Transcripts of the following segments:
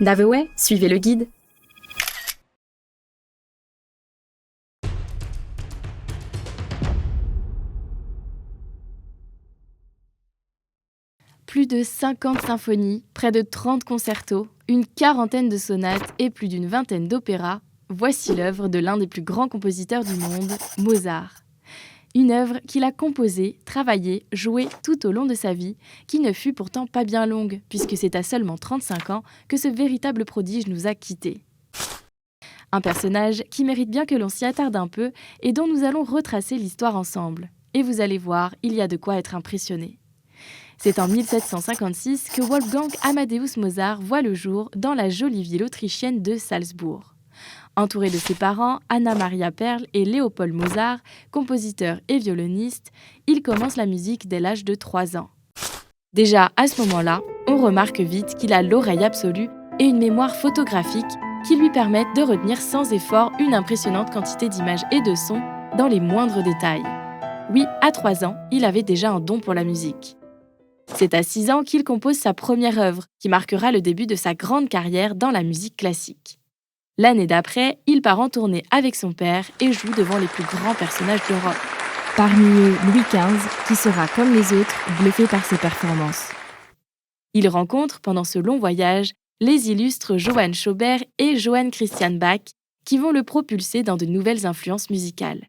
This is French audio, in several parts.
Naveway, suivez le guide. Plus de 50 symphonies, près de 30 concertos, une quarantaine de sonates et plus d'une vingtaine d'opéras, voici l'œuvre de l'un des plus grands compositeurs du monde, Mozart. Une œuvre qu'il a composée, travaillée, jouée tout au long de sa vie, qui ne fut pourtant pas bien longue, puisque c'est à seulement 35 ans que ce véritable prodige nous a quittés. Un personnage qui mérite bien que l'on s'y attarde un peu et dont nous allons retracer l'histoire ensemble. Et vous allez voir, il y a de quoi être impressionné. C'est en 1756 que Wolfgang Amadeus Mozart voit le jour dans la jolie ville autrichienne de Salzbourg. Entouré de ses parents, Anna Maria Perl et Léopold Mozart, compositeur et violoniste, il commence la musique dès l'âge de 3 ans. Déjà, à ce moment-là, on remarque vite qu'il a l'oreille absolue et une mémoire photographique qui lui permettent de retenir sans effort une impressionnante quantité d'images et de sons dans les moindres détails. Oui, à 3 ans, il avait déjà un don pour la musique. C'est à 6 ans qu'il compose sa première œuvre, qui marquera le début de sa grande carrière dans la musique classique. L'année d'après, il part en tournée avec son père et joue devant les plus grands personnages d'Europe. Parmi eux, Louis XV, qui sera, comme les autres, bluffé par ses performances. Il rencontre, pendant ce long voyage, les illustres Johann Schobert et Johann Christian Bach, qui vont le propulser dans de nouvelles influences musicales.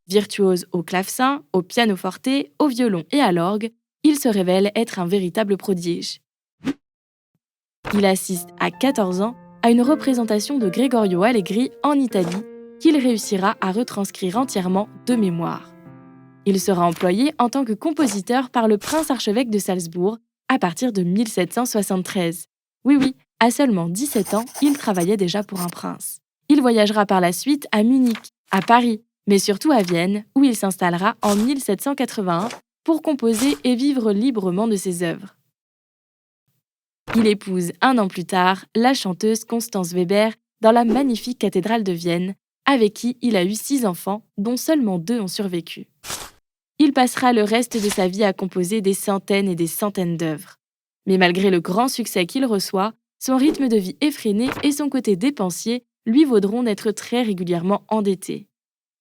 Virtuose au clavecin, au pianoforte, au violon et à l'orgue, il se révèle être un véritable prodige. Il assiste à 14 ans à une représentation de Gregorio Allegri en Italie qu'il réussira à retranscrire entièrement de mémoire. Il sera employé en tant que compositeur par le prince-archevêque de Salzbourg à partir de 1773. Oui, à seulement 17 ans, il travaillait déjà pour un prince. Il voyagera par la suite à Munich, à Paris, mais surtout à Vienne, où il s'installera en 1781 pour composer et vivre librement de ses œuvres. Il épouse 1 an plus tard la chanteuse Constance Weber dans la magnifique cathédrale de Vienne, avec qui il a eu 6 enfants, dont seulement 2 ont survécu. Il passera le reste de sa vie à composer des centaines et des centaines d'œuvres. Mais malgré le grand succès qu'il reçoit, son rythme de vie effréné et son côté dépensier lui vaudront d'être très régulièrement endetté.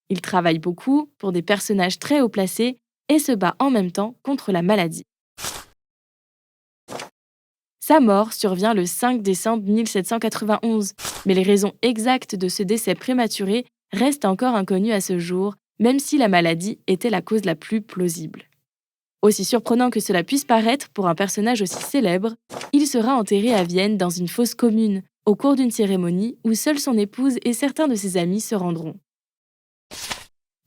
Il travaille beaucoup pour des personnages très haut placés et se bat en même temps contre la maladie. Sa mort survient le 5 décembre 1791, mais les raisons exactes de ce décès prématuré restent encore inconnues à ce jour, même si la maladie était la cause la plus plausible. Aussi surprenant que cela puisse paraître pour un personnage aussi célèbre, il sera enterré à Vienne dans une fosse commune, au cours d'une cérémonie où seule son épouse et certains de ses amis se rendront.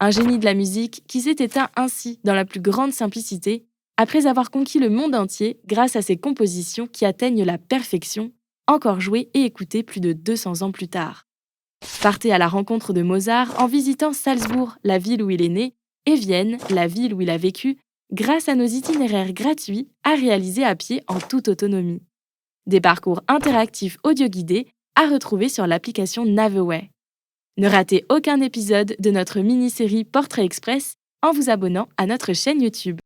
Un génie de la musique qui s'est éteint ainsi dans la plus grande simplicité, après avoir conquis le monde entier grâce à ses compositions qui atteignent la perfection, encore jouées et écoutées plus de 200 ans plus tard. Partez à la rencontre de Mozart en visitant Salzbourg, la ville où il est né, et Vienne, la ville où il a vécu, grâce à nos itinéraires gratuits à réaliser à pied en toute autonomie. Des parcours interactifs audio-guidés à retrouver sur l'application Naveway. Ne ratez aucun épisode de notre mini-série Portrait Express en vous abonnant à notre chaîne YouTube.